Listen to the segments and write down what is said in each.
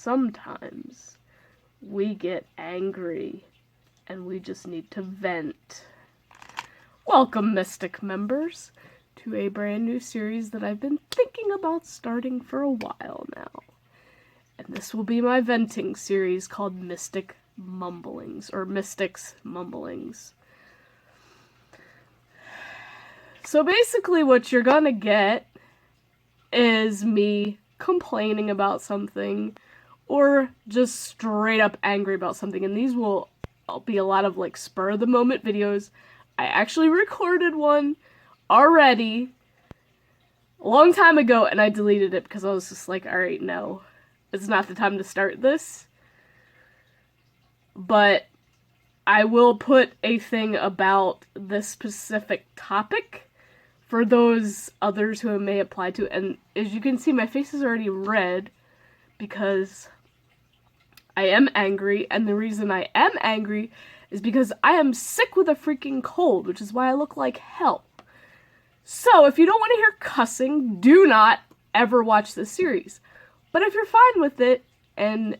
sometimes we get angry and we just need to vent. Welcome, Mystic members, to a brand new series that I've been thinking about starting for a while now. And this will be my venting series called Mystic Mumblings, or Mystics Mumblings. So basically what you're gonna get is me complaining about something, or just straight up angry about something, and these will be a lot of like spur of the moment videos. I actually recorded one already a long time ago and I deleted it because I was just like, alright, no, it's not the time to start this. But I will put a thing about this specific topic for those others who it may apply to. And as you can see, my face is already red because I am angry, and the reason I am angry is because I am sick with a freaking cold, which is why I look like hell. So, if you don't want to hear cussing, do not ever watch this series. But if you're fine with it, and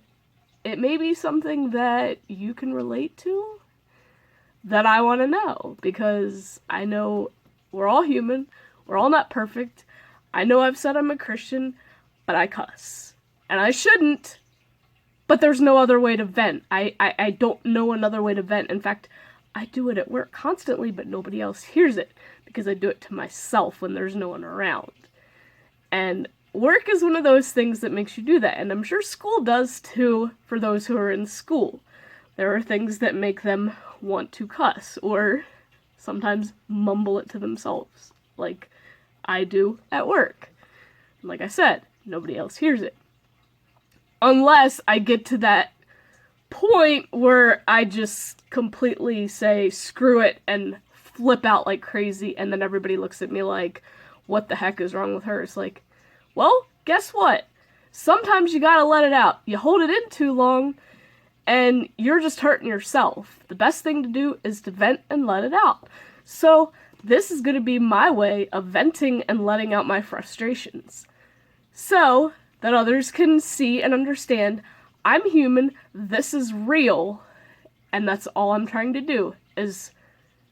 it may be something that you can relate to, then I want to know, because I know we're all human, we're all not perfect. I know I've said I'm a Christian, but I cuss. And I shouldn't, but there's no other way to vent. I don't know another way to vent. In fact, I do it at work constantly, but nobody else hears it, because I do it to myself when there's no one around. And work is one of those things that makes you do that, and I'm sure school does too for those who are in school. There are things that make them want to cuss, or sometimes mumble it to themselves, like I do at work. Like I said, nobody else hears it. Unless I get to that point where I just completely say, screw it, and flip out like crazy, and then everybody looks at me like, what the heck is wrong with her? It's like, well, guess what? Sometimes you gotta let it out. You hold it in too long, and you're just hurting yourself. The best thing to do is to vent and let it out. So, this is gonna be my way of venting and letting out my frustrations, so that others can see and understand I'm human, this is real, and that's all I'm trying to do, is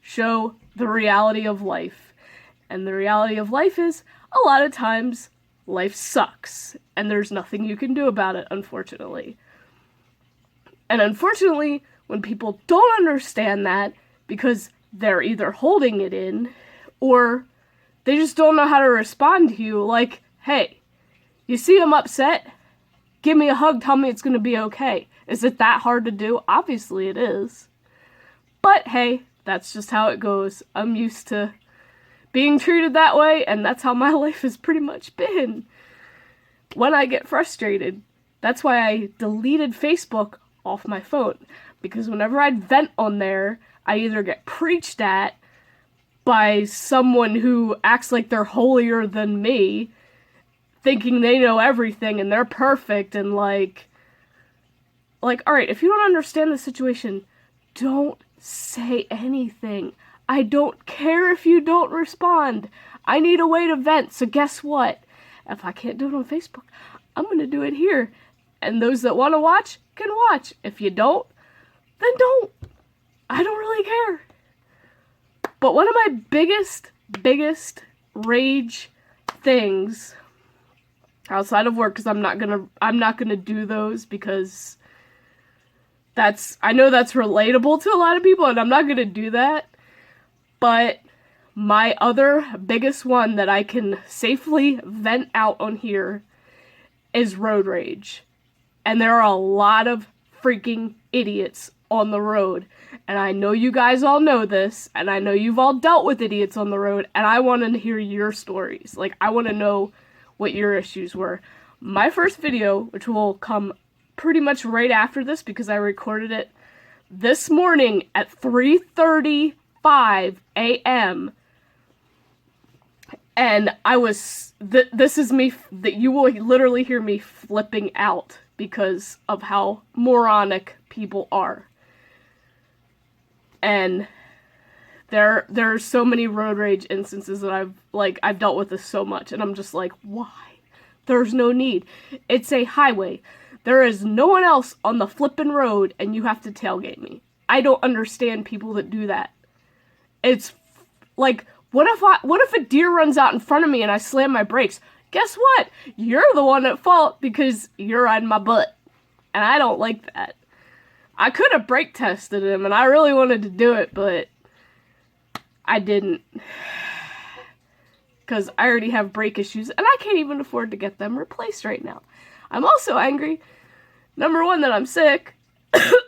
show the reality of life. And the reality of life is, a lot of times, life sucks, and there's nothing you can do about it, unfortunately. And unfortunately, when people don't understand that, because they're either holding it in, or they just don't know how to respond to you, like, hey, you see I'm upset? Give me a hug, tell me it's gonna be okay. Is it that hard to do? Obviously it is. But hey, that's just how it goes. I'm used to being treated that way, and that's how my life has pretty much been. When I get frustrated, that's why I deleted Facebook off my phone. Because whenever I'd vent on there, I either get preached at by someone who acts like they're holier than me, thinking they know everything and they're perfect, and like, alright, if you don't understand the situation, don't say anything. I don't care if you don't respond. I need a way to vent, so guess what? If I can't do it on Facebook, I'm gonna do it here. And those that want to watch can watch. If you don't, then don't. I don't really care. But one of my biggest rage things outside of work, because I'm not gonna do those, because I know that's relatable to a lot of people, and I'm not gonna do that. But my other biggest one that I can safely vent out on here is road rage. And there are a lot of freaking idiots on the road. And I know you guys all know this, and I know you've all dealt with idiots on the road, and I want to hear your stories. Like, I want to know what your issues were. My first video, which will come pretty much right after this because I recorded it this morning at 3:35 a.m. And I was, this is me, that you will literally hear me flipping out because of how moronic people are. And there are so many road rage instances that I've dealt with this so much, and I'm just like, why? There's no need. It's a highway. There is no one else on the flippin' road and you have to tailgate me. I don't understand people that do that. It's like, what if a deer runs out in front of me and I slam my brakes? Guess what? You're the one at fault because you're riding my butt. And I don't like that. I could have brake tested him and I really wanted to do it, but I didn't. Because I already have brake issues and I can't even afford to get them replaced right now. I'm also angry, number one, that I'm sick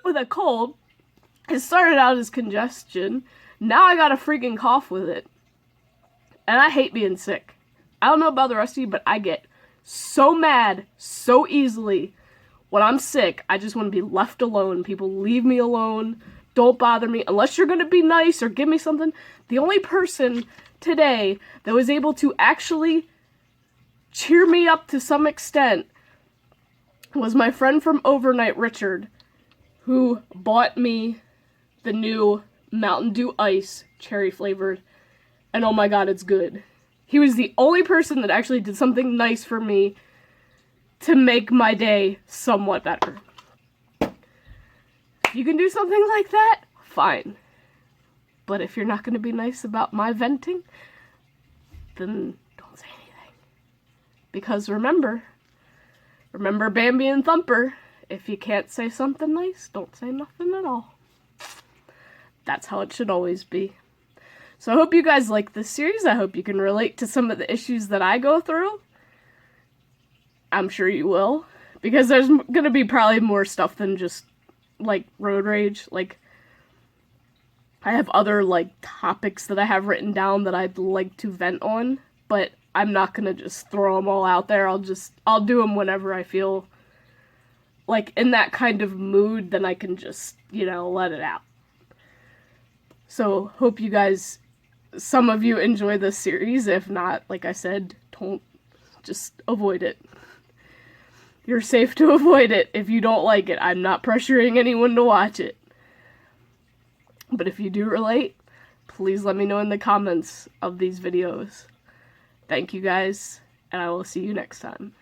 with a cold. It started out as congestion. Now I got a freaking cough with it. And I hate being sick. I don't know about the rest of you, but I get so mad so easily when I'm sick. I just want to be left alone. People leave me alone. Don't bother me. Unless you're going to be nice or give me something. The only person today that was able to actually cheer me up to some extent was my friend from overnight, Richard, who bought me the new Mountain Dew Ice, cherry flavored, and oh my god, it's good. He was the only person that actually did something nice for me to make my day somewhat better. If you can do something like that, fine. But if you're not going to be nice about my venting, then don't say anything. Because remember Bambi and Thumper, if you can't say something nice, don't say nothing at all. That's how it should always be. So I hope you guys like this series. I hope you can relate to some of the issues that I go through. I'm sure you will. Because there's going to be probably more stuff than just, like, road rage. Like, I have other, like, topics that I have written down that I'd like to vent on. But I'm not going to just throw them all out there. I'll do them whenever I feel, like, in that kind of mood. Then I can just, let it out. So, hope you guys, some of you enjoy this series. If not, like I said, don't, just avoid it. You're safe to avoid it if you don't like it. I'm not pressuring anyone to watch it. But if you do relate, please let me know in the comments of these videos. Thank you guys, and I will see you next time.